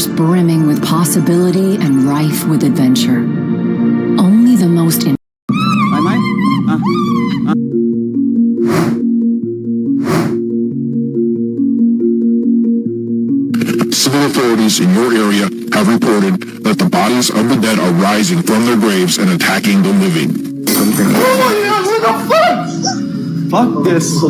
universe brimming with possibility and rife with adventure. Only the most Civil authorities in your area have reported that the bodies of the dead are rising from their graves and attacking the living. Fuck this.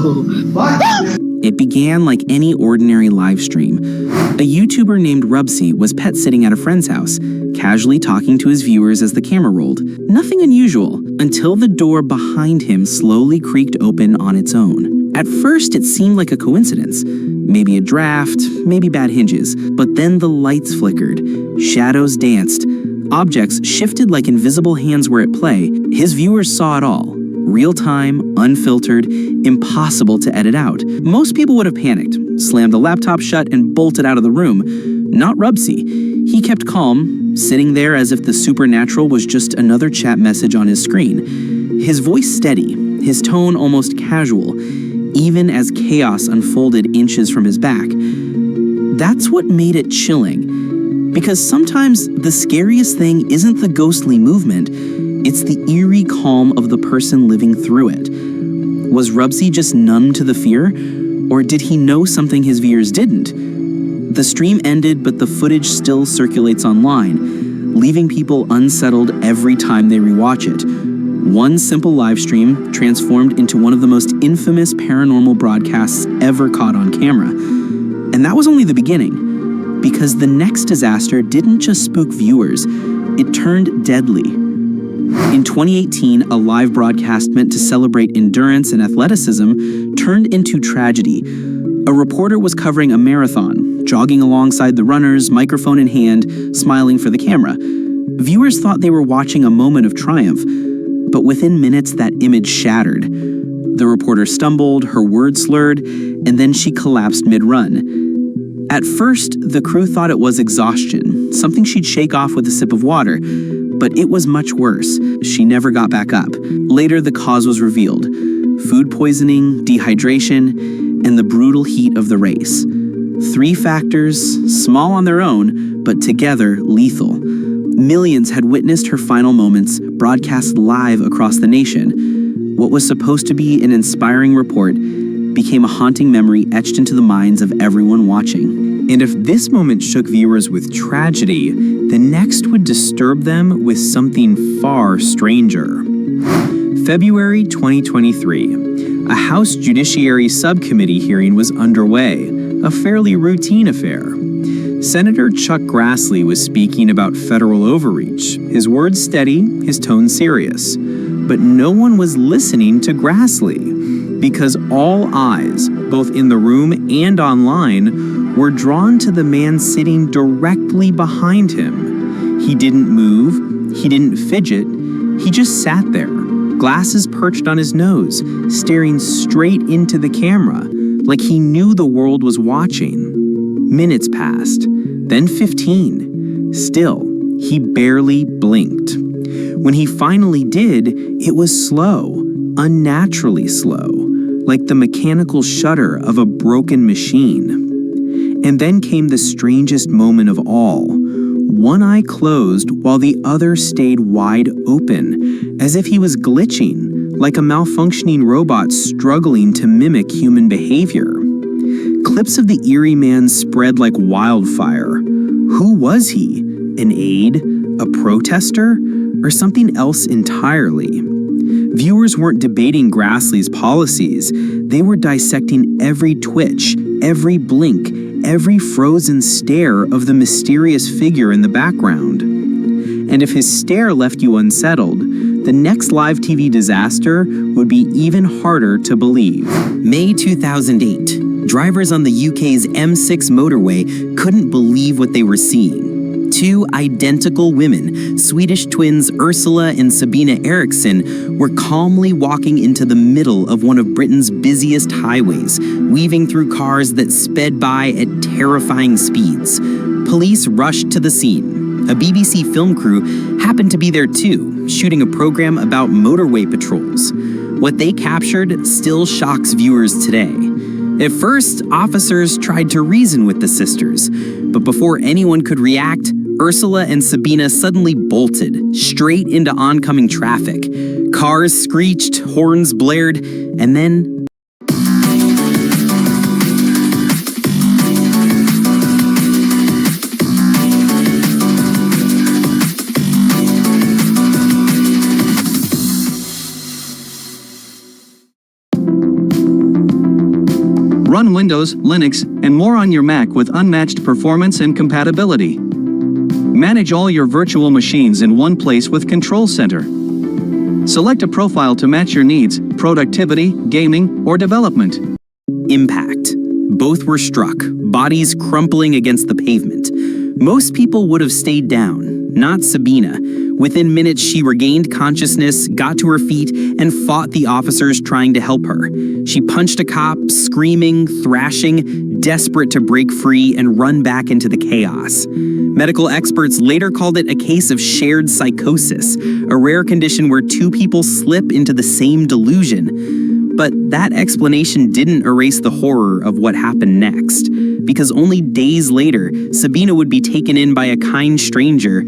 It began like any ordinary live stream. A YouTuber named Rubsy was pet sitting at a friend's house, casually talking to his viewers as the camera rolled. Nothing unusual, until the door behind him slowly creaked open on its own. At first, it seemed like a coincidence. Maybe a draft, maybe bad hinges. But then the lights flickered, shadows danced, objects shifted like invisible hands were at play. His viewers saw it all. Real-time, unfiltered, impossible to edit out. Most people would have panicked, slammed the laptop shut, and bolted out of the room. Not Rubsy. He kept calm, sitting there as if the supernatural was just another chat message on his screen. His voice steady, his tone almost casual, even as chaos unfolded inches from his back. That's what made it chilling. Because sometimes the scariest thing isn't the ghostly movement, it's the eerie calm of the person living through it. Was Rubsy just numb to the fear? Or did he know something his viewers didn't? The stream ended, but the footage still circulates online, leaving people unsettled every time they rewatch it. One simple live stream transformed into one of the most infamous paranormal broadcasts ever caught on camera. And that was only the beginning, because the next disaster didn't just spook viewers, it turned deadly. In 2018, a live broadcast meant to celebrate endurance and athleticism turned into tragedy. A reporter was covering a marathon, jogging alongside the runners, microphone in hand, smiling for the camera. Viewers thought they were watching a moment of triumph, but within minutes that image shattered. The reporter stumbled, her words slurred, and then she collapsed mid-run. At first, the crew thought it was exhaustion, something she'd shake off with a sip of water. But it was much worse. She never got back up. Later, the cause was revealed: food poisoning, dehydration, and the brutal heat of the race. 3 factors, small on their own, but together lethal. Millions had witnessed her final moments, broadcast live across the nation. What was supposed to be an inspiring report became a haunting memory etched into the minds of everyone watching. And if this moment shook viewers with tragedy, the next would disturb them with something far stranger. February 2023. A House Judiciary Subcommittee hearing was underway, a fairly routine affair. Senator Chuck Grassley was speaking about federal overreach, his words steady, his tone serious. But no one was listening to Grassley, because all eyes, both in the room and online, were drawn to the man sitting directly behind him. He didn't move, he didn't fidget, he just sat there, glasses perched on his nose, staring straight into the camera, like he knew the world was watching. Minutes passed, then 15. Still, he barely blinked. When he finally did, it was slow, unnaturally slow, like the mechanical shutter of a broken machine. And then came the strangest moment of all. One eye closed while the other stayed wide open, as if he was glitching, like a malfunctioning robot struggling to mimic human behavior. Clips of the eerie man spread like wildfire. Who was he? An aide? A protester? Or something else entirely? Viewers weren't debating Grassley's policies. They were dissecting every twitch, every blink, every frozen stare of the mysterious figure in the background. And if his stare left you unsettled, the next live TV disaster would be even harder to believe. May 2008. Drivers on the UK's M6 motorway couldn't believe what they were seeing. 2 identical women, Swedish twins Ursula and Sabina Eriksson, were calmly walking into the middle of one of Britain's busiest highways, weaving through cars that sped by at terrifying speeds. Police rushed to the scene. A BBC film crew happened to be there too, shooting a program about motorway patrols. What they captured still shocks viewers today. At first, officers tried to reason with the sisters, but before anyone could react, Ursula and Sabina suddenly bolted straight into oncoming traffic. Cars screeched, horns blared, and then Run Windows, Linux, and more on your Mac with unmatched performance and compatibility. Manage all your virtual machines in one place with Control Center. Select a profile to match your needs, productivity, gaming, or development. impact. Both were struck, bodies crumpling against the pavement. Most people would have stayed down, not Sabina. Within minutes, she regained consciousness, got to her feet, and fought the officers trying to help her. She punched a cop, screaming, thrashing, desperate to break free and run back into the chaos. Medical experts later called it a case of shared psychosis, a rare condition where two people slip into the same delusion. But that explanation didn't erase the horror of what happened next, because only days later, Sabina would be taken in by a kind stranger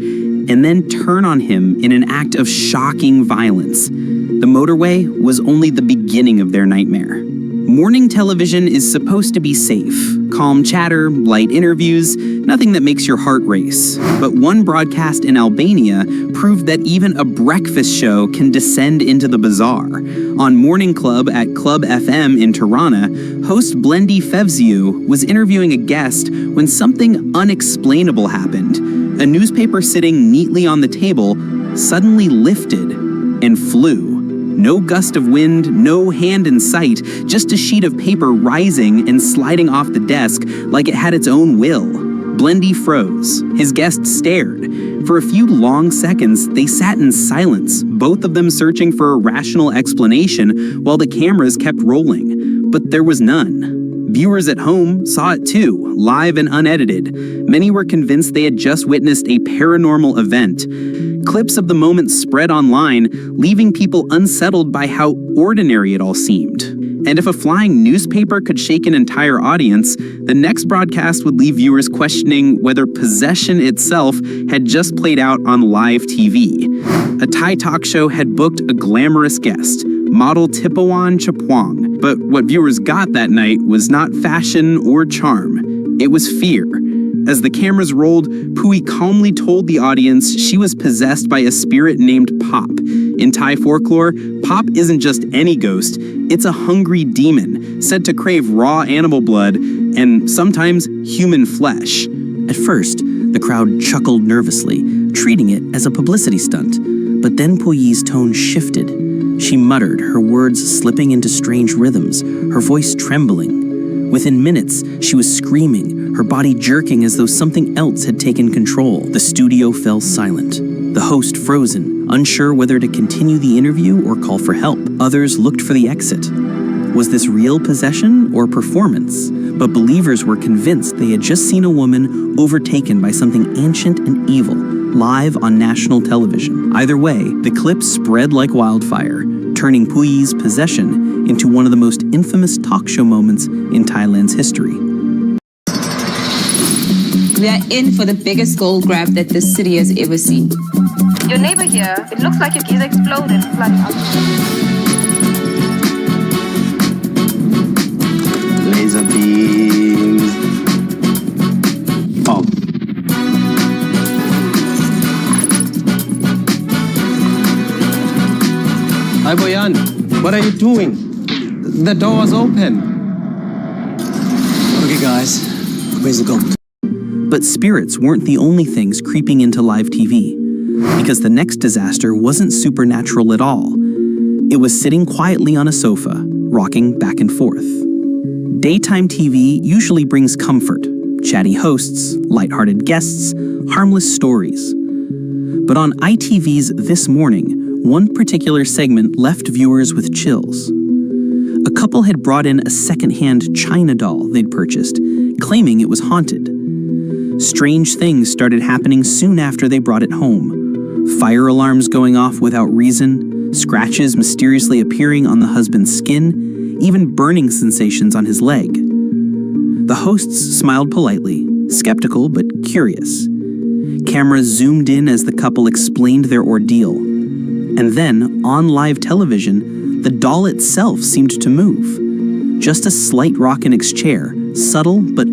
and then turn on him in an act of shocking violence. The motorway was only the beginning of their nightmare. Morning television is supposed to be safe. Calm chatter, light interviews, nothing that makes your heart race. But one broadcast in Albania proved that even a breakfast show can descend into the bizarre. On Morning Club at Club FM in Tirana, host Blendi Fevziu was interviewing a guest when something unexplainable happened. A newspaper sitting neatly on the table suddenly lifted and flew. No gust of wind, no hand in sight, just a sheet of paper rising and sliding off the desk like it had its own will. Blendi froze. His guest stared. For a few long seconds, they sat in silence, both of them searching for a rational explanation while the cameras kept rolling. But there was none. Viewers at home saw it too, live and unedited. Many were convinced they had just witnessed a paranormal event. Clips of the moment spread online, leaving people unsettled by how ordinary it all seemed. And if a flying newspaper could shake an entire audience, the next broadcast would leave viewers questioning whether possession itself had just played out on live TV. A Thai talk show had booked a glamorous guest, model Tipawan Chapwang, but what viewers got that night was not fashion or charm. It was fear. As the cameras rolled, Pui calmly told the audience she was possessed by a spirit named Pop. In Thai folklore, Pop isn't just any ghost, it's a hungry demon, said to crave raw animal blood and sometimes human flesh. At first, the crowd chuckled nervously, treating it as a publicity stunt. But then Puyi's tone shifted. She muttered, her words slipping into strange rhythms, her voice trembling. Within minutes, she was screaming, her body jerking as though something else had taken control. The studio fell silent. The host frozen, unsure whether to continue the interview or call for help. Others looked for the exit. Was this real possession or performance? But believers were convinced they had just seen a woman overtaken by something ancient and evil, live on national television. Either way, the clip spread like wildfire, turning Puyi's possession into one of the most infamous talk show moments in Thailand's history. We are in for the biggest gold grab that this city has ever seen. Your neighbor here, it looks like he's exploded. Laser beams. Oh. Hi, Boyan. What are you doing? The door was open. Okay, guys, where's the gold? But spirits weren't the only things creeping into live TV, because the next disaster wasn't supernatural at all. It was sitting quietly on a sofa, rocking back and forth. Daytime TV usually brings comfort, chatty hosts, lighthearted guests, harmless stories. But on ITV's This Morning, one particular segment left viewers with chills. A couple had brought in a second-hand China doll they'd purchased, claiming it was haunted. Strange things started happening soon after they brought it home. Fire alarms going off without reason, scratches mysteriously appearing on the husband's skin, even burning sensations on his leg. The hosts smiled politely, skeptical but curious. Cameras zoomed in as the couple explained their ordeal. And then, on live television, the doll itself seemed to move. Just a slight rock in its chair, subtle but